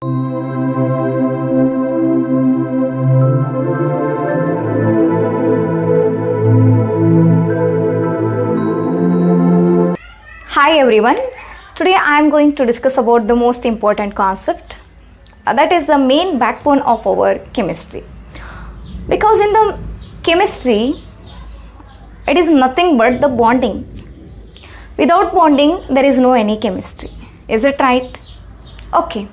Hi everyone, today I am going to discuss about the most important concept, that is the main backbone of our chemistry. Because in the chemistry, it is nothing but the bonding. Without bonding, there is no any chemistry. Is it right? Okay.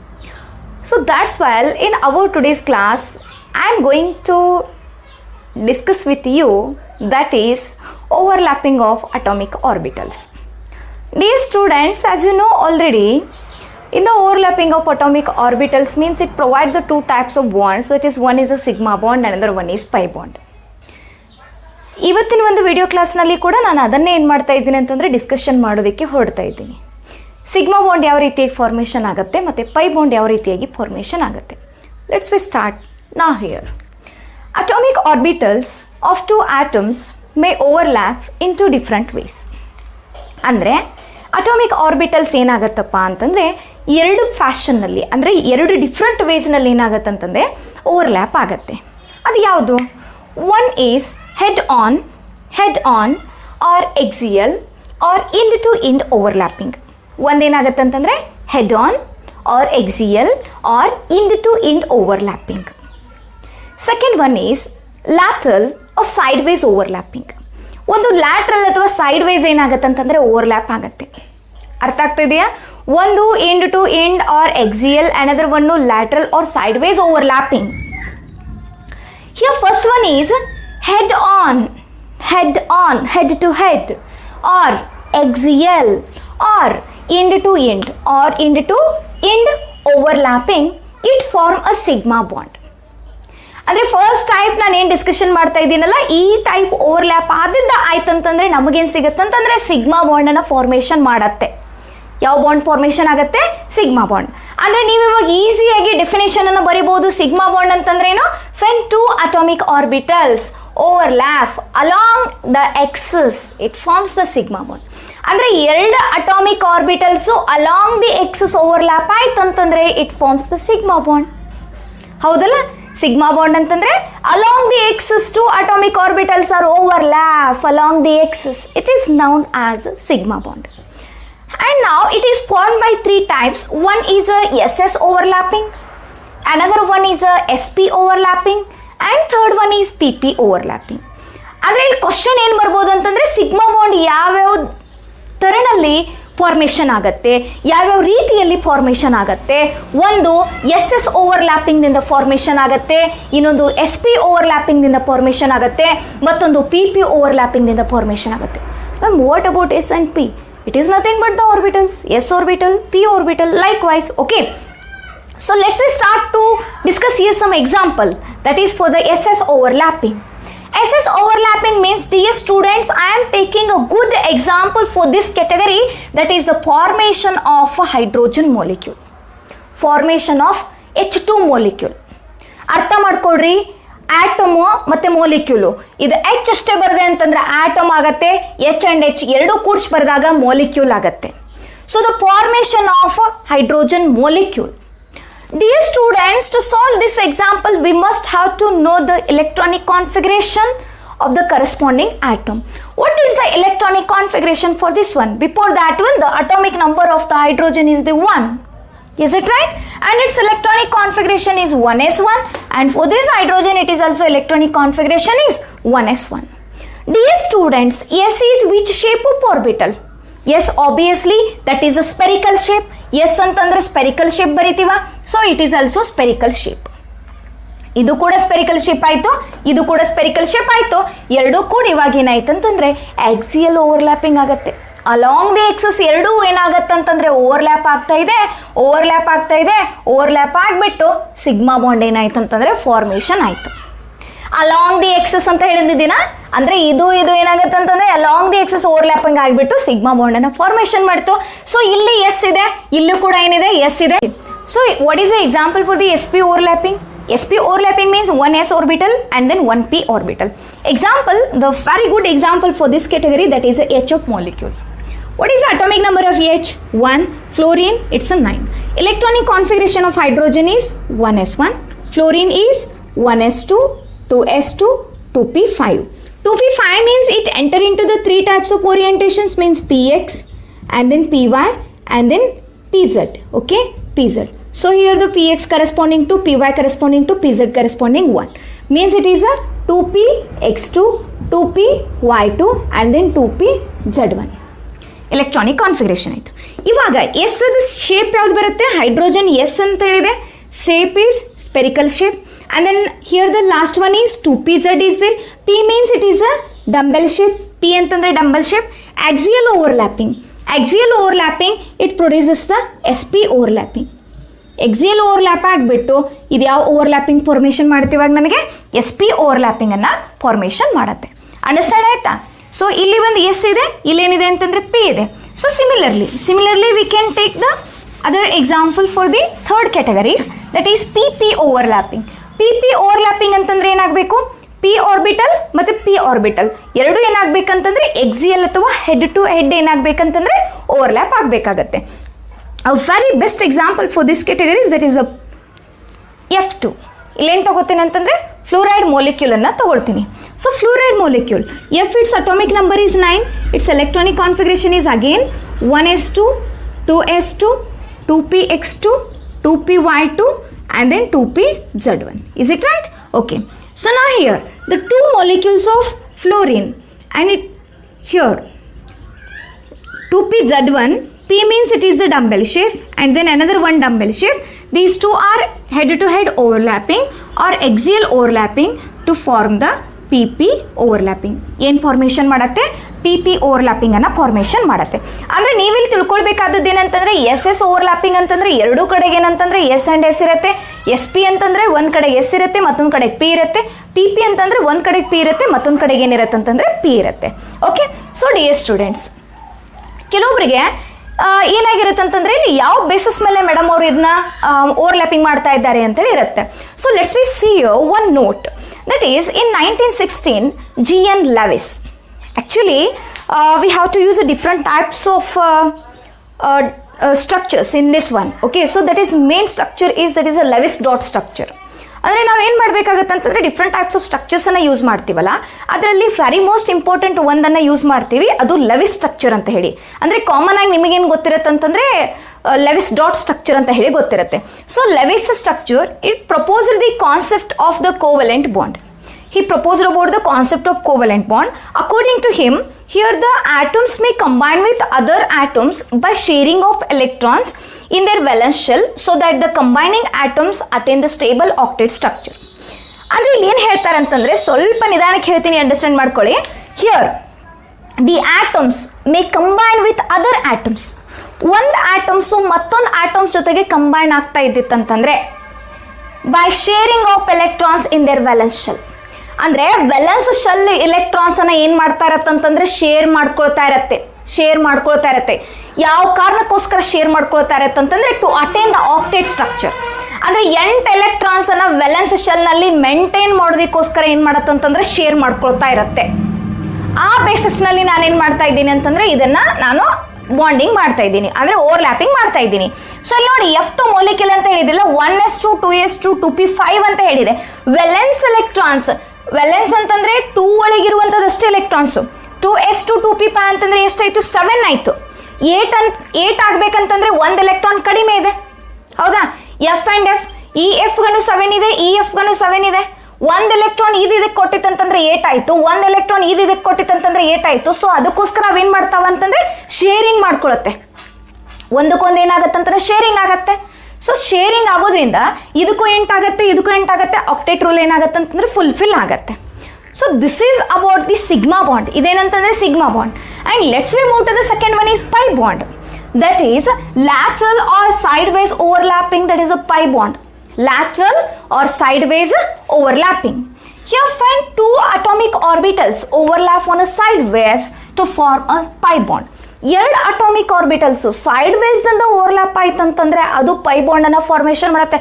So that's why in our today's class, I am going to discuss with you, that is overlapping of atomic orbitals. Dear students, as you know already, in the overlapping of atomic orbitals means it provides the two types of bonds, that is one is a sigma bond, another one is pi bond. ಇವತ್ತಿನ ಒಂದು video ಕ್ಲಾಸ್ನಲ್ಲಿ ಕೂಡ ನಾನು ಅದನ್ನೇ ಏನು ಮಾಡ್ತಾ ಇದ್ದೀನಿ ಅಂತಂದರೆ ಡಿಸ್ಕಷನ್ ಮಾಡೋದಕ್ಕೆ ಹೊರಡ್ತಾ ಇದ್ದೀನಿ. ಸಿಗ್ಮಾ ಬಾಂಡ್ ಯಾವ ರೀತಿಯಾಗಿ ಫಾರ್ಮೇಷನ್ ಆಗುತ್ತೆ ಮತ್ತು ಪೈ ಬಾಂಡ್ ಯಾವ ರೀತಿಯಾಗಿ ಫಾರ್ಮೇಷನ್ ಆಗುತ್ತೆ. ಲೆಟ್ಸ್ ವಿ ಸ್ಟಾರ್ಟ್ ನಾ here. Atomic orbitals of two atoms may overlap in two different ways. ಅಂದರೆ ಅಟಾಮಿಕ್ ಆರ್ಬಿಟಲ್ಸ್ ಏನಾಗತ್ತಪ್ಪ ಅಂತಂದರೆ ಎರಡು ಫ್ಯಾಷನ್ನಲ್ಲಿ, ಅಂದರೆ ಎರಡು ಡಿಫ್ರೆಂಟ್ ವೇಸ್ನಲ್ಲಿ ಏನಾಗುತ್ತೆ ಅಂತಂದರೆ ಓವರ್ಲ್ಯಾಪ್ ಆಗುತ್ತೆ. ಅದು ಯಾವುದು? One is head on or axial or end to end overlapping. ಒಂದೇನಾಗುತ್ತೆ ಅಂತಂದರೆ head on or axial or end to end overlapping. Second one is lateral or sideways overlapping. ಒಂದು ಲ್ಯಾಟ್ರಲ್ ಅಥವಾ sideways ಏನಾಗುತ್ತೆ ಅಂತಂದರೆ overlap ಆಗುತ್ತೆ. ಅರ್ಥ ಆಗ್ತಿದೆಯಾ? ಒಂದು end to end or axial, another one lateral or sideways overlapping. Here first one is head on, head to head, or axial, or end to end, or end to end overlapping, it form a sigma bond. ಅಂದರೆ first type ನಾನು ಏನು discussion ಮಾಡ್ತಾ ಇದ್ದೀನಲ್ಲ, ಈ type overlap ಆದಿಂದ ಆಯ್ತಂತಂದರೆ ನಮಗೇನು ಸಿಗುತ್ತೆ ಅಂತಂದರೆ sigma ಬಾಂಡನ್ನು formation ಮಾಡತ್ತೆ. ಯಾವ ಬಾಂಡ್ ಫಾರ್ಮೇಷನ್ ಆಗುತ್ತೆ? Sigma bond. ಅಂದರೆ ನೀವು ಇವಾಗ ಈಸಿಯಾಗಿ ಡೆಫಿನೇಷನನ್ನು ಬರಿಬೋದು. ಸಿಗ್ಮಾ ಬಾಂಡ್ ಅಂತಂದ್ರೇನು? When two atomic orbitals overlap along the axis it forms the sigma bond. ಅಂದರೆ ಎರಡು atomic orbitals along the axis overlap ಆಯ್ತಂತಂದರೆ it forms the sigma bond. ಹೌದಲ್ಲ? ಸಿಗ್ಮಾ ಬಾಂಡ್ ಅಂತಂದರೆ along the axis two atomic orbitals are overlap along the axis, it is known as sigma bond. And now it is formed by three types. One is a SS overlapping, another one is a SP overlapping, and third one is PP overlapping. ಅಂದರೆ ಇಲ್ಲಿ question ಏನು ಬರ್ಬೋದು ಅಂತಂದರೆ sigma bond ಯಾವ್ಯಾವ ಥರನಲ್ಲಿ formation ಆಗುತ್ತೆ, ಯಾವ್ಯಾವ ರೀತಿಯಲ್ಲಿ formation ಆಗುತ್ತೆ. ಒಂದು SS ಓವರ್ಲ್ಯಾಪಿಂಗ್ನಿಂದ ಫಾರ್ಮೇಷನ್ ಆಗುತ್ತೆ, ಇನ್ನೊಂದು SP ಓವರ್ಲ್ಯಾಪಿಂಗ್ನಿಂದ ಫಾರ್ಮೇಷನ್ ಆಗುತ್ತೆ, ಮತ್ತೊಂದು PP ಓವರ್ಲ್ಯಾಪಿಂಗ್ನಿಂದ ಫಾರ್ಮೇಷನ್ ಆಗುತ್ತೆ. Ma'am what about S and P? It is nothing but the orbitals, S orbital, P orbital, likewise. Okay, so let's start to discuss here some example, that is for the SS overlapping. SS overlapping means, dear students, I am taking a good example for this category, that is the formation of a hydrogen molecule, formation of H2 molecule. ಅರ್ಥ ಮಾಡ್ಕೊಳ್ರಿ, atom ಮತ್ತು ಮೋಲಿಕ್ಯೂಲು, ಇದು H ಅಷ್ಟೇ ಬರದೆ ಅಂತಂದರೆ atom ಆಗುತ್ತೆ, H and H ಎರಡೂ ಕೂಡಿಸಿ ಬರೆದಾಗ ಮಾಲಿಕ್ಯೂಲ್ ಆಗುತ್ತೆ. So the formation of hydrogen molecule. Dear students, to solve this example we must have to know the electronic configuration of the corresponding atom. What is the electronic configuration for this one? Before that one, the atomic number of the hydrogen is the 1. Is it right? And its electronic configuration is 1s1, and for this hydrogen it is also electronic configuration is 1s1. Dear students, S is which shape of orbital? Yes, obviously that is a spherical shape. Yes ಅಂತಂದ್ರೆ spherical shape ಬರಿತೀವ, so it is also spherical shape. ಇದು ಕೂಡ spherical shape ಆಯಿತು, ಇದು ಕೂಡ spherical shape ಆಯಿತು, ಎರಡೂ ಕೂಡ ಇವಾಗ ಏನಾಯ್ತು ಅಂತಂದರೆ ಆಕ್ಸಿಯಲ್ ಓವರ್ಲ್ಯಾಪಿಂಗ್ ಆಗುತ್ತೆ. ಅಲಾಂಗ್ ದಿ ಎಕ್ಸಸ್ ಎರಡೂ ಏನಾಗುತ್ತೆ ಅಂತಂದರೆ ಓವರ್ಲ್ಯಾಪ್ ಆಗ್ತಾ ಇದೆ, ಓವರ್ಲ್ಯಾಪ್ ಆಗಿಬಿಟ್ಟು ಸಿಗ್ಮಾ ಬಾಂಡ್ ಏನಾಯ್ತು ಅಂತಂದರೆ ಫಾರ್ಮೇಷನ್ ಆಯಿತು. ಅಲಾಂಗ್ ದಿ ಎಕ್ಸಸ್ ಅಂತ ಹೇಳಿದ್ದೀನ, ಅಂದರೆ ಇದು ಏನಾಗುತ್ತೆ ಅಂತಂದರೆ ಅಲಾಂಗ್ ದಿ ಎಕ್ಸಸ್ ಓವರ್ಲ್ಯಾಪಿಂಗ್ ಆಗಿಬಿಟ್ಟು ಸಿಗ್ಮಾ ಬಾಂಡನ್ನು ಫಾರ್ಮೇಷನ್ ಮಾಡ್ತು. ಸೊ ಇಲ್ಲಿ ಎಸ್ ಇದೆ, ಇಲ್ಲೂ ಕೂಡ ಏನಿದೆ ಎಸ್ ಇದೆ. So what is the example for the SP overlapping? SP overlapping means one S orbital and then one P orbital. Example, the very good example for this category, that is a H of molecule. What is the atomic number of H? 1. Fluorine, it's a 9. Electronic configuration of hydrogen is 1s1, fluorine is 1s2, 2s2, 2p5. 2p5 means it enter into the three types of orientations, means px and then py and then pz. Okay, pz. So here the px corresponding to py corresponding to pz corresponding 1, means it is a 2px2, 2py2 and then 2pz1. Electronic configuration ಆಯಿತು. ಇವಾಗ S ಅದು shape ಯಾವ್ದು ಬರುತ್ತೆ, hydrogen s ಅಂತ ಹೇಳಿದೆ, shape is spherical shape. And then here the last one is 2pz is there. P means it is a dumbbell shape, p ಅಂತಂದರೆ dumbbell shape. Axial overlapping, axial overlapping it produces the sp overlapping. Axial overlap ಆಗಿಬಿಟ್ಟು ಇದು ಯಾವ overlapping formation ಮಾಡ್ತೀವಾಗ ನನಗೆ sp ಓವರ್ಲ್ಯಾಪಿಂಗನ್ನು formation ಮಾಡುತ್ತೆ. Understand ಆಯಿತಾ? So ಇಲ್ಲಿ ಒಂದು ಎಸ್ ಇದೆ, ಇಲ್ಲೇನಿದೆ ಅಂತಂದರೆ ಪಿ ಇದೆ. So similarly we can take the other example for the third categories, that is p overlapping. P overlapping ಅಂತಂದರೆ ಏನಾಗಬೇಕು, ಪಿ ಆರ್ಬಿಟಲ್ ಮತ್ತು ಪಿ ಆರ್ಬಿಟಲ್ ಎರಡೂ ಏನಾಗಬೇಕಂತಂದರೆ ಎಕ್ಸಿಯಲ್ ಅಥವಾ ಹೆಡ್ ಟು ಹೆಡ್ ಏನಾಗಬೇಕಂತಂದರೆ ಓವರ್ಲ್ಯಾಪ್ ಆಗಬೇಕಾಗತ್ತೆ. A very best example for this categories that is a F2. ಇಲ್ಲೇನು ತಗೋತೀನಿ ಅಂತಂದರೆ ಫ್ಲೂರೈಡ್ ಮಾಲಿಕ್ಯೂಲನ್ನು ತಗೊಳ್ತೀನಿ. So fluoride molecule, if its atomic number is 9, its electronic configuration is again 1s2, 2s2, 2px2, 2py2 and then 2pz1. Is it right? Okay. So now here the two molecules of fluorine and it here 2pz1, p means it is the dumbbell shape and then another one dumbbell shape. These two are head to head overlapping or axial overlapping to form the PP overlapping. ಏನು formation ಮಾಡುತ್ತೆ, PP ಓವರ್ಲ್ಯಾಪಿಂಗನ್ನು formation ಮಾಡುತ್ತೆ. ಅಂದರೆ ನೀವಿಲ್ಲಿ ತಿಳ್ಕೊಳ್ಬೇಕಾದದ್ದು ಏನಂತಂದರೆ S overlapping ಅಂತಂದರೆ ಎರಡೂ ಕಡೆಗೆ ಏನಂತಂದರೆ ಎಸ್ ಆ್ಯಂಡ್ ಎಸ್ ಇರುತ್ತೆ. SP ಅಂತಂದರೆ ಒಂದು ಕಡೆ ಎಸ್ ಇರುತ್ತೆ ಮತ್ತೊಂದು ಕಡೆಗೆ ಪಿ ಇರುತ್ತೆ. PP ಅಂತಂದರೆ ಒಂದು ಕಡೆಗೆ ಪಿ ಇರುತ್ತೆ ಮತ್ತೊಂದು ಕಡೆಗೆ ಏನಿರುತ್ತೆ ಅಂತಂದರೆ ಪಿ ಇರುತ್ತೆ. ಓಕೆ, ಸೊ ಡಿಯರ್ ಸ್ಟೂಡೆಂಟ್ಸ್, ಕೆಲವೊಬ್ಬರಿಗೆ ಏನಾಗಿರುತ್ತೆ ಅಂತಂದರೆ ಇಲ್ಲಿ ಯಾವ ಬೇಸಿಸ್ ಮೇಲೆ ಮೇಡಮ್ ಅವರು ಇದನ್ನ ಓವರ್ಲ್ಯಾಪಿಂಗ್ ಮಾಡ್ತಾ ಇದ್ದಾರೆ ಅಂತೇಳಿ ಇರುತ್ತೆ. So let's V C one note. That is, in 1916, G.N. Lewis. Actually, we have to use a different types of structures in this one. Okay, so that is main structure is that is a Lewis dot structure. ಅಂದರೆ ನಾವು ಏನು ಮಾಡಬೇಕಾಗತ್ತೆ ಅಂತಂದರೆ different types of ಸ್ಟ್ರಕ್ಚರ್ಸನ್ನು use ಮಾಡ್ತೀವಲ್ಲ, ಅದರಲ್ಲಿ very most important ಒಂದನ್ನು use ಮಾಡ್ತೀವಿ, ಅದು ಲೆವಿಸ್ ಸ್ಟ್ರಕ್ಚರ್ ಅಂತ ಹೇಳಿ. ಅಂದರೆ ಕಾಮನ್ ಆಗಿ ನಿಮಗೇನು ಗೊತ್ತಿರುತ್ತೆ ಅಂತಂದರೆ ಲೆವಿಸ್ ಡಾಟ್ ಸ್ಟ್ರಕ್ಚರ್ ಅಂತ ಹೇಳಿ ಗೊತ್ತಿರುತ್ತೆ. So Lewis structure it proposed the concept of the covalent bond. He proposed about the concept of covalent bond. According to him, here the atoms may combine with other atoms by sharing of electrons in their valence shell so that the combining atoms attain the stable octet structure. ಅಂದರೆ ಇಲ್ಲಿ ಏನು ಹೇಳ್ತಾರೆ ಅಂತಂದರೆ ಸ್ವಲ್ಪ ನಿಧಾನಕ್ಕೆ ಹೇಳ್ತೀನಿ, understand ಮಾಡ್ಕೊಳ್ಳಿ. Here the atoms may combine with other atoms. ಒಂದು ಆಟಮ್ಸು ಮತ್ತೊಂದು ಆಟಮ್ಸ್ ಜೊತೆಗೆ ಕಂಬೈನ್ ಆಗ್ತಾ ಇದ್ದಿತ್ತಂತಂದರೆ by sharing of electrons in their valence shell. ಅಂದರೆ ವೆಲೆನ್ಸ್ ಶೆಲ್ ಇಲೆಕ್ಟ್ರಾನ್ಸನ್ನು ಏನು ಮಾಡ್ತಾ ಇರತ್ತಂತಂದರೆ ಶೇರ್ ಮಾಡ್ಕೊಳ್ತಾ ಇರತ್ತೆ. ಯಾವ ಕಾರಣಕ್ಕೋಸ್ಕರ ಶೇರ್ ಮಾಡ್ಕೊಳ್ತಾ ಇರತ್ತೆ ಅಂತಂದರೆ to attain the octet structure. ಅಂದರೆ 8 ಎಲೆಕ್ಟ್ರಾನ್ಸನ್ನು ವೆಲೆನ್ಸ್ ಶೆಲ್ನಲ್ಲಿ ಮೇಂಟೈನ್ ಮಾಡೋದಕ್ಕೋಸ್ಕರ ಏನು ಮಾಡತ್ತಂತಂದರೆ ಶೇರ್ ಮಾಡ್ಕೊಳ್ತಾ ಇರತ್ತೆ. ಆ ಬೇಸಿಸ್ನಲ್ಲಿ ನಾನೇನು ಮಾಡ್ತಾ ಇದ್ದೀನಿ ಅಂತಂದರೆ ಇದನ್ನು ನಾನು ಬಾಂಡಿಂಗ್ ಮಾಡ್ತಾ ಇದ್ದೀನಿ, ಅಂದರೆ ಓವರ್ಲ್ಯಾಪಿಂಗ್ ಮಾಡ್ತಾ ಇದ್ದೀನಿ. ಸೊ ಇಲ್ಲಿ ನೋಡಿ F2 ಮೊಲಿಕ್ಯೂಲ್ ಅಂತ ಹೇಳಿದಿಲ್ಲ, 1s2, 2s2, 2p5 ಅಂತ ಹೇಳಿದೆ. ವೆಲೆನ್ಸ್ ಎಲೆಕ್ಟ್ರಾನ್ಸ್, ವೆಲೆನ್ಸ್ ಅಂತಂದರೆ 2 ಒಳಗಿರುವಂಥದ್ದಷ್ಟೇ ಎಲೆಕ್ಟ್ರಾನ್ಸು. 2s2, 2p5 ಅಂತಂದರೆ ಎಷ್ಟಾಯಿತು, 7 ಆಯಿತು. 8 ಆಗಬೇಕಂತಂದರೆ 1 ಎಲೆಕ್ಟ್ರಾನ್ ಕಡಿಮೆ ಇದೆ, ಹೌದಾ? ಎಫ್ ಆ್ಯಂಡ್ ಎಫ್, ಈ ಎಫ್ಗನು 7 ಇದೆ, ಈ ಎಫ್ಗನು 7 ಇದೆ. 1 ಎಲೆಕ್ಟ್ರಾನ್ ಇದಕ್ಕೆ ಕೊಟ್ಟಿತ್ತಂತಂದ್ರೆ 8 ಆಯಿತು, 1 ಎಲೆಕ್ಟ್ರಾನ್ ಇದಕ್ಕೆ ಕೊಟ್ಟಿತ್ತಂತಂದ್ರೆ 8 ಆಯಿತು. ಸೊ ಅದಕ್ಕೋಸ್ಕರ ನಾವೇನು ಮಾಡ್ತಾವ ಅಂತಂದರೆ ಶೇರಿಂಗ್ ಮಾಡ್ಕೊಳುತ್ತೆ, ಒಂದಕ್ಕೊಂದು ಏನಾಗತ್ತಂತಂದರೆ ಶೇರಿಂಗ್ ಆಗತ್ತೆ. ಸೊ ಶೇರಿಂಗ್ ಆಗೋದ್ರಿಂದ ಇದಕ್ಕೂ 8 ಆಗುತ್ತೆ, ಇದಕ್ಕೂ 8 ಆಗುತ್ತೆ, ಆಕ್ಟೇಟ್ ರೂಲ್ ಏನಾಗುತ್ತೆ ಅಂತಂದರೆ ಫುಲ್ಫಿಲ್ ಆಗುತ್ತೆ. So this is about the sigma bond. ಇದೇನಂತಂದರೆ sigma bond. And let's we move to the second one is pi bond. That is lateral or sideways overlapping, that is a pi bond. Lateral or sideways overlapping. Here find 2 atomic orbitals overlap on a sideways to form a pi bond. 2 atomic orbitals sideways ದಿಂದ overlap ಆಯ್ತು ಅಂತಂದ್ರೆ ಅದು pi bond ಅನ್ನ formation ಮಾಡುತ್ತೆ.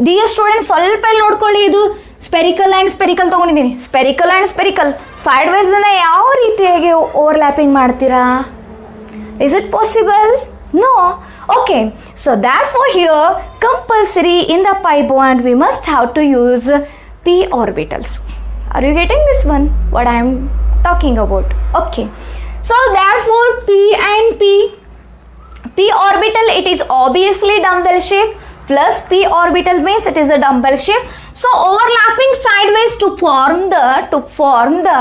Dear student ಸ್ವಲ್ಪ ಇಲ್ಲಿ ನೋಡ್ಕೊಳ್ಳಿ, ಇದು ಸ್ಪೆರಿಕಲ್ ಆ್ಯಂಡ್ ಸ್ಪೆರಿಕಲ್ ತೊಗೊಂಡಿದ್ದೀನಿ. ಸ್ಪೆರಿಕಲ್ ಆ್ಯಂಡ್ ಸ್ಪೆರಿಕಲ್ ಸೈಡ್ವೇಸ್ ದಿಂದ ಯಾವ ರೀತಿಯಾಗಿ ಓವರ್ಲ್ಯಾಪಿಂಗ್ ಮಾಡ್ತೀರಾ? Is it possible? No. Okay, so therefore here compulsory in the pi bond we must have to use p orbitals. Are you getting this one, what I am talking about? Okay, so therefore p and p orbital, it is obviously dumbbell shape, plus p orbital means it is a dumbbell shape. So overlapping sideways to form the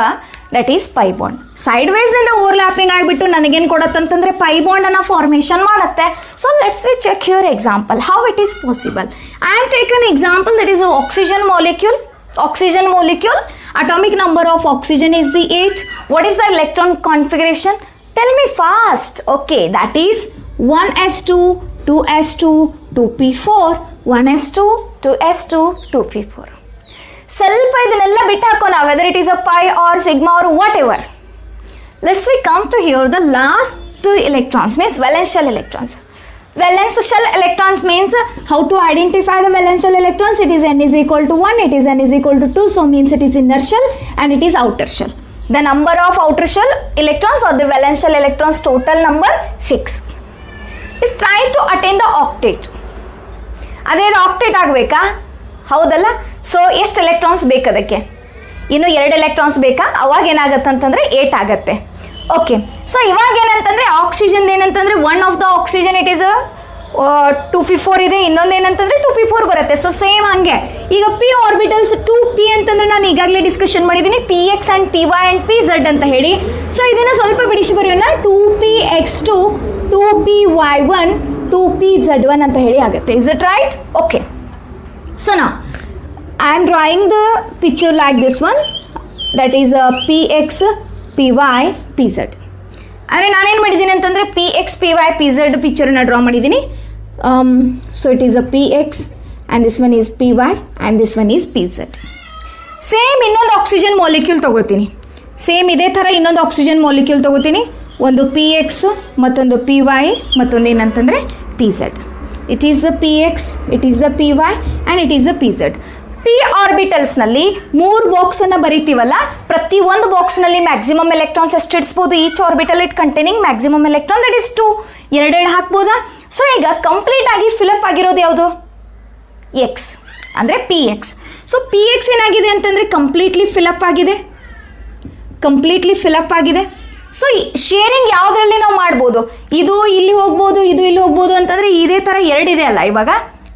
that is pi bond. Sideways ನಿಂದ overlapping ಆಗಿಬಿಟ್ಟು ನನಗೇನು ಕೊಡತ್ತಂತಂದ್ರೆ pi bond ಅನ್ನ formation ಮಾಡುತ್ತೆ. So let's we check your example how it is possible. I am taken example that is oxygen molecule. Atomic number of oxygen is the 8. What is the electron configuration? Tell me fast. Okay, that is 1s2, 2s2, 2p4, 1s2, 2s2, 2p4. ಸ್ವಲ್ಪ ಇದನ್ನೆಲ್ಲ ಬಿಟ್ಟು ಹಾಕೋಣ, whether it is a pi or sigma or whatever. Let's we come to here the last electrons means valential electrons. Valential electrons means how to identify the valential electrons. It is n is equal to 1, it is n is equal to 2, so means it is inner shell and it is outer shell. The number of outer shell electrons or the valential electrons total number 6 is trying to attain the octet. ಅದೇ octet ಆಗಬೇಕಾ? ಹೌದಲ್ಲ. So ಎಷ್ಟು electrons ಬೇಕು ಅದಕ್ಕೆ? ಇನ್ನು 2 electrons ಬೇಕಾ? ಅವಾಗ ಏನಾಗುತ್ತೆ ಅಂತಂದರೆ 8 ಆಗುತ್ತೆ. ಓಕೆ, ಸೊ ಇವಾಗ ಏನಂತಂದರೆ ಆಕ್ಸಿಜನ್ ಏನಂತಂದರೆ one of the oxygen it is 2p4 ಇದೆ, ಇನ್ನೊಂದು ಏನಂತಂದರೆ 2p4 ಬರುತ್ತೆ. ಸೊ ಸೇಮ್ ಹಾಗೆ ಈಗ ಪಿ ಆರ್ಬಿಟಲ್ಸ್ 2p ಅಂತಂದರೆ ನಾನು ಈಗಾಗಲೇ ಡಿಸ್ಕಷನ್ ಮಾಡಿದ್ದೀನಿ px and py and pz ಅಂತ ಹೇಳಿ. ಸೊ ಇದನ್ನು ಸ್ವಲ್ಪ ಬಿಡಿಸಿ ಬರೆಯೋಣ. 2px2, 2py1, 2pz1 ಅಂತ ಹೇಳಿ ಆಗುತ್ತೆ. Is it right? Okay, so ನಾ I am drawing the picture like this one, that is px, py, pz. ಅಂದರೆ ನಾನೇನು ಮಾಡಿದ್ದೀನಿ ಅಂತಂದರೆ px, py, pz ಪಿಕ್ಚರನ್ನು ಡ್ರಾ ಮಾಡಿದ್ದೀನಿ. So it is a px and this one is py and this one is pz. Same ಇನ್ನೊಂದು oxygen molecule ತೊಗೋತೀನಿ. Same ಇದೇ ಥರ ಇನ್ನೊಂದು oxygen molecule ತೊಗೋತೀನಿ. ಒಂದು px, ಮತ್ತೊಂದು py, ಮತ್ತೊಂದು ಏನಂತಂದರೆ pz. It is the px, it is the py and it is the pz. P ಆರ್ಬಿಟಲ್ಸ್ನಲ್ಲಿ 3 ಬಾಕ್ಸನ್ನು ಬರಿತೀವಲ್ಲ, ಪ್ರತಿ ಒಂದು ಬಾಕ್ಸ್ನಲ್ಲಿ ಮ್ಯಾಕ್ಸಿಮಮ್ ಎಲೆಕ್ಟ್ರಾನ್ಸ್ ಎಷ್ಟು ಇಡಿಸ್ಬೋದು? Each orbital it containing maximum electron that is 2. 2 ಹಾಕ್ಬೋದಾ? ಸೊ ಈಗ ಕಂಪ್ಲೀಟ್ ಆಗಿ ಫಿಲಪ್ ಆಗಿರೋದು ಯಾವುದು? ಎಕ್ಸ್ ಅಂದರೆ p x. So p x ಏನಾಗಿದೆ ಅಂತಂದರೆ ಕಂಪ್ಲೀಟ್ಲಿ ಫಿಲಪ್ ಆಗಿದೆ. ಸೊ ಶೇರಿಂಗ್ ಯಾವುದರಲ್ಲಿ ನಾವು ಮಾಡ್ಬೋದು? ಇದು ಇಲ್ಲಿ ಹೋಗ್ಬೋದು, ಇದು ಇಲ್ಲಿ ಹೋಗ್ಬೋದು ಅಂತಂದರೆ ಇದೇ ಥರ 2 ಇದೆ ಅಲ್ಲ ಇವಾಗ,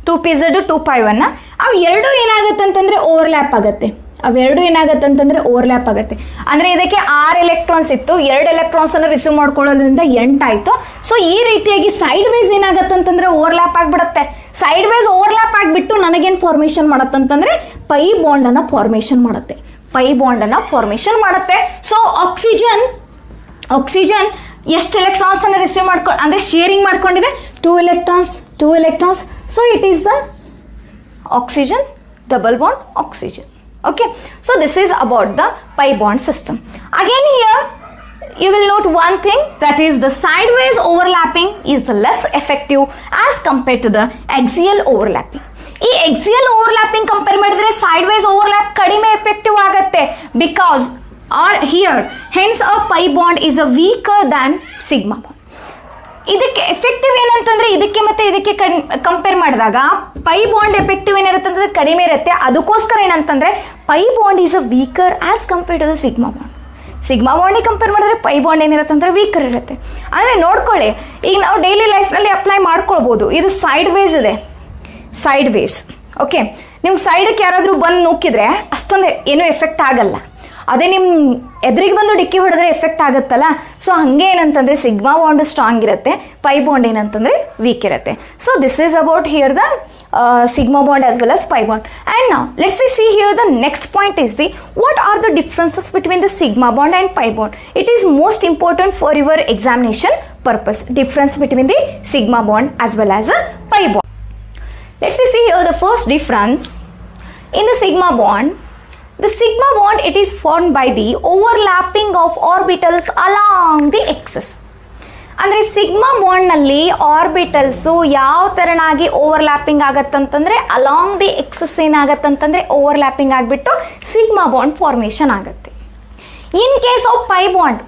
2pz, 2py1. ಅವು ಎರಡು ಏನಾಗುತ್ತೆ ಅಂತಂದರೆ ಓವರ್ಲ್ಯಾಪ್ ಆಗುತ್ತೆ. ಅಂದರೆ ಇದಕ್ಕೆ 6 ಎಲೆಕ್ಟ್ರಾನ್ಸ್ ಇತ್ತು, 2 ಎಲೆಕ್ಟ್ರಾನ್ಸನ್ನು ರಿಸೀವ್ ಮಾಡ್ಕೊಳ್ಳೋದ್ರಿಂದ 8 ಆಯಿತು. ಸೊ ಈ ರೀತಿಯಾಗಿ ಸೈಡ್ ವೈಸ್ ಏನಾಗುತ್ತೆ ಅಂತಂದರೆ ಓವರ್ಲ್ಯಾಪ್ ಆಗಿಬಿಡುತ್ತೆ. ಸೈಡ್ ವೈಸ್ ಓವರ್ಲ್ಯಾಪ್ ಆಗಿಬಿಟ್ಟು ನನಗೇನು ಫಾರ್ಮೇಷನ್ ಮಾಡುತ್ತಂತಂದರೆ ಪೈ ಬಾಂಡನ್ನು ಫಾರ್ಮೇಷನ್ ಮಾಡುತ್ತೆ. ಸೊ ಆಕ್ಸಿಜನ್ ಎಷ್ಟು ಎಲೆಕ್ಟ್ರಾನ್ಸನ್ನು ರಿಸೀವ್ ಅಂದರೆ ಶೇರಿಂಗ್ ಮಾಡ್ಕೊಂಡಿದೆ? 2 electrons. So it is the oxygen, double bond oxygen. Okay, so this is about the pi bond system. Again here you will note one thing, that is the sideways overlapping is less effective as compared to the axial overlapping. ಈ axial overlapping compare ಮಾಡಿದ್ರೆ sideways overlap ಕಡಿಮೆ effective ಆಗುತ್ತೆ, because or here hence a pi bond is a weaker than sigma bond. ಇದಕ್ಕೆ effective ಏನಂತಂದರೆ ಇದಕ್ಕೆ ಮತ್ತು ಇದಕ್ಕೆ compare ಮಾಡಿದಾಗ ಪೈ ಬಾಂಡ್ ಎಫೆಕ್ಟಿವ್ ಏನಿರುತ್ತೆ ಅಂತಂದರೆ ಕಡಿಮೆ ಇರುತ್ತೆ. ಅದಕ್ಕೋಸ್ಕರ ಏನಂತಂದರೆ pi bond is a weaker as compared to the sigma ಬಾಂಡಿಗೆ ಕಂಪೇರ್ ಮಾಡಿದ್ರೆ ಪೈ ಬಾಂಡ್ ಏನಿರುತ್ತೆ ಅಂದರೆ ವೀಕರ್ ಇರುತ್ತೆ. ಅಂದರೆ ನೋಡ್ಕೊಳ್ಳಿ, ಈಗ ನಾವು ಡೈಲಿ ಲೈಫ್ನಲ್ಲಿ ಅಪ್ಲೈ ಮಾಡ್ಕೊಳ್ಬೋದು. ಇದು ಸೈಡ್ ವೇಸ್. ಓಕೆ, ನಿಮ್ಗೆ ಸೈಡಕ್ಕೆ ಯಾರಾದರೂ ಬಂದು ನೂಕಿದ್ರೆ ಅಷ್ಟೊಂದು ಏನೂ ಎಫೆಕ್ಟ್ ಆಗಲ್ಲ. ಅದೇ ನಿಮ್ಮ ಎದುರಿಗೆ ಬಂದು ಡಿಕ್ಕಿ ಹೊಡೆದ್ರೆ ಎಫೆಕ್ಟ್ ಆಗುತ್ತಲ್ಲ. ಸೊ ಹಾಗೆ ಏನಂತಂದರೆ ಸಿಗ್ಮಾ ಬಾಂಡ್ ಸ್ಟ್ರಾಂಗ್ ಇರುತ್ತೆ, ಪೈ ಬಾಂಡ್ ಏನಂತಂದರೆ ವೀಕ್ ಇರುತ್ತೆ. So this is about here the sigma bond as well as pi bond. And now let's we see here the next point is the what are the differences between the sigma bond and pi bond. It is most important for your examination purpose, difference between the sigma bond as well as a pi bond. Let's we see here the first difference in the sigma bond. The sigma bond, it is formed by the overlapping of orbitals along the axis. ಅಂದರೆ sigma ಬಾಂಡ್ನಲ್ಲಿ orbitals ಯಾವ ಥರನಾಗಿ overlapping ಆಗತ್ತಂತಂದರೆ along the axis ಏನಾಗತ್ತಂತಂದರೆ overlapping ಆಗಿಬಿಟ್ಟು sigma bond formation ಆಗುತ್ತೆ. In case of pi bond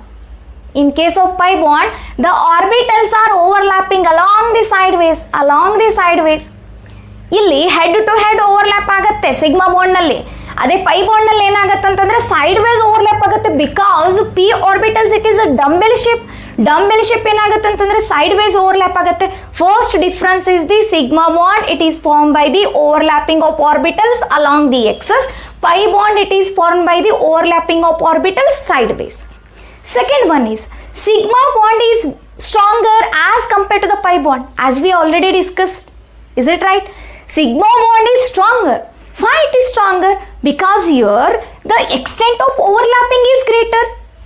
In case of pi bond, the orbitals are overlapping along the sideways. ಇಲ್ಲಿ head to head overlap ಆಗುತ್ತೆ sigma ಬಾಂಡ್ನಲ್ಲಿ. ಅದೇ ಪೈ ಬಾಂಡ್ನಲ್ಲಿ ಏನಾಗುತ್ತೆ ಅಂತಂದ್ರೆ ಸೈಡ್ ವೇಸ್ ಓವರ್ಲ್ಯಾಪ್ ಆಗುತ್ತೆ because p orbitals it is a dumbbell shape ಏನಾಗುತ್ತೆ ಅಂತಂದ್ರೆ ಸೈಡ್ ವೇಸ್ ಓವರ್ಲ್ಯಾಪ್ ಆಗುತ್ತೆ. First difference is the sigma bond, it is form by the overlapping of orbitals along the axis. Pi bond it is formed by the overlapping of orbitals sideways. Second one is sigma bond is stronger as compared to the pi bond, as we already discussed. Is it right? Sigma bond is stronger. Why it is stronger? Because here the extent of overlapping is greater.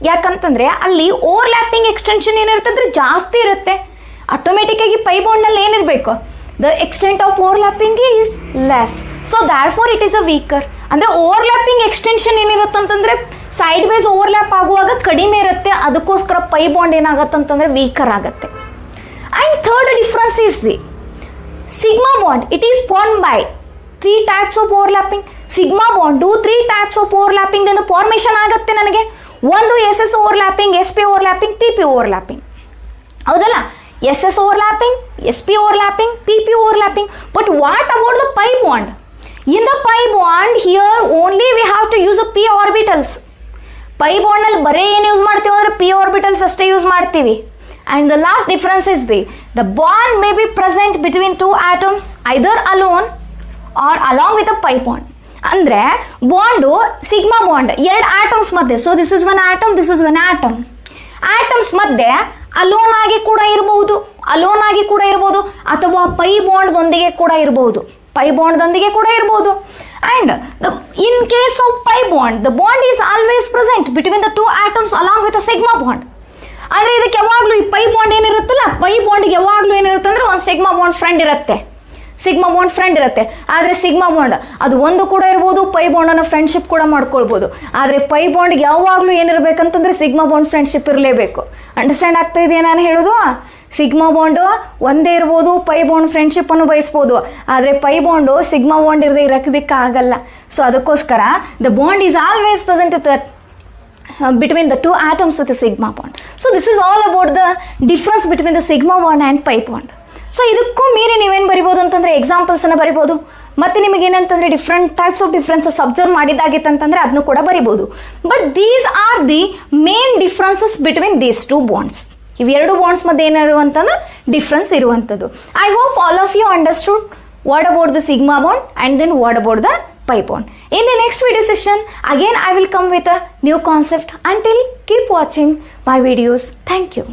ಯಾಕಂತಂದ್ರೆ ಅಲ್ಲಿ overlapping extension ಏನಿರ್ತಂದ್ರೆ ಜಾಸ್ತಿ ಇರುತ್ತೆ. Automatic ಆಗಿ pi bond ನಲ್ಲಿ ಏನಿರಬೇಕು, the extent of overlapping is less, so therefore it is a weaker. ಅಂದರೆ overlapping extension ಏನಿರುತ್ತೆ ಅಂತಂದರೆ ಸೈಡ್ ವೇಸ್ ಓವರ್ಲ್ಯಾಪ್ ಆಗುವಾಗ ಕಡಿಮೆ ಇರುತ್ತೆ, ಅದಕ್ಕೋಸ್ಕರ ಪೈ ಬಾಂಡ್ ಏನಾಗುತ್ತೆ ಅಂತಂದರೆ ವೀಕರ್ ಆಗುತ್ತೆ. And third difference is the sigma bond, it is form by 3 types of overlapping. Sigma bond 3 types of overlapping ದಿಂದ ಫಾರ್ಮೇಷನ್ ಆಗುತ್ತೆ ನನಗೆ. ಒಂದು s s overlapping, s p overlapping, p p overlapping, ಹೌದಲ್ಲ? S s overlapping, s p overlapping, p p overlapping. But what about the pi bond? In the pi bond here only we have to use a p orbitals. Pi bond ನಲ್ಲಿ ಬರೀ ಏನು use ಮಾಡ್ತೀವಿ ಅಂದರೆ p orbitals ಅಷ್ಟೇ use ಮಾಡ್ತೀವಿ. And the last difference is the bond may be present between 2 atoms either alone or along with a pi bond. ಅಂದರೆ bond sigma bond 2 atoms ಮಧ್ಯೆ, so this is one atom, this is one atom, atoms ಮಧ್ಯೆ alone ಆಗಿ ಕೂಡ ಇರ್ಬೋದು ಅಥವಾ pi ಬಾಂಡ್ದೊಂದಿಗೆ ಕೂಡ ಇರ್ಬೋದು. And in case of pi bond, the bond is always present between the 2 atoms along with a sigma bond. ಆದರೆ ಇದಕ್ಕೆ ಯಾವಾಗಲೂ ಈ ಪೈ ಬಾಂಡ್ ಏನಿರುತ್ತಲ್ಲ, ಪೈ ಬಾಂಡ್ಗೆ ಯಾವಾಗಲೂ ಏನಿರುತ್ತೆ ಅಂದರೆ ಒಂದು ಸಿಗ್ಮಾ ಬಾಂಡ್ ಫ್ರೆಂಡ್ ಇರುತ್ತೆ. ಆದರೆ ಸಿಗ್ಮಾ ಬಾಂಡ್ ಅದು ಒಂದು ಕೂಡ ಇರ್ಬೋದು, ಪೈ ಬಾಂಡನ್ನು ಫ್ರೆಂಡ್ಶಿಪ್ ಕೂಡ ಮಾಡ್ಕೊಳ್ಬೋದು. ಆದರೆ ಪೈ ಬಾಂಡ್ಗೆ ಯಾವಾಗಲೂ ಏನಿರಬೇಕಂತಂದರೆ ಸಿಗ್ಮಾ ಬಾಂಡ್ ಫ್ರೆಂಡ್ಶಿಪ್ ಇರಲೇಬೇಕು. ಅಂಡರ್ಸ್ಟ್ಯಾಂಡ್ ಆಗ್ತಾ ಇದೆಯಾ ನಾನು ಹೇಳೋದು? ಸಿಗ್ಮಾ ಬಾಂಡು ಒಂದೇ ಇರ್ಬೋದು, ಪೈ ಬಾಂಡ್ ಫ್ರೆಂಡ್ಶಿಪ್ಪನ್ನು ಬಯಸ್ಬೋದು, ಆದರೆ ಪೈ ಬಾಂಡು ಸಿಗ್ಮಾ ಬಾಂಡ್ ಇರದೆ ಇರೋದಕ್ಕಾಗಲ್ಲ. ಸೊ ಅದಕ್ಕೋಸ್ಕರ the bond is always present between the 2 atoms with the sigma bond. So this is all about the difference between the sigma bond and pi bond. So ಇದಕ್ಕೂ ಮೀರಿ ನೀವೇನು ಬರಿಬೋದು ಅಂತಂದರೆ ಎಕ್ಸಾಂಪಲ್ಸನ್ನು ಬರಿಬೋದು. ಮತ್ತು ನಿಮಗೇನಂತಂದರೆ different types of differences observe ಮಾಡಿದ್ದಾಗಿತ್ತಂತಂದರೆ ಅದನ್ನು ಕೂಡ ಬರಿಬೋದು. But these are the main differences between these 2 bonds. ಇವೆರಡು ಬಾಂಡ್ಸ್ ಮಧ್ಯೆ ಏನಿರುವಂಥದ್ದು ಡಿಫ್ರೆನ್ಸ್ ಇರುವಂಥದ್ದು. I hope all of you understood what about the sigma bond and then what about the pi bond. In the next video session again I will come with a new concept. Until keep watching my videos. Thank you.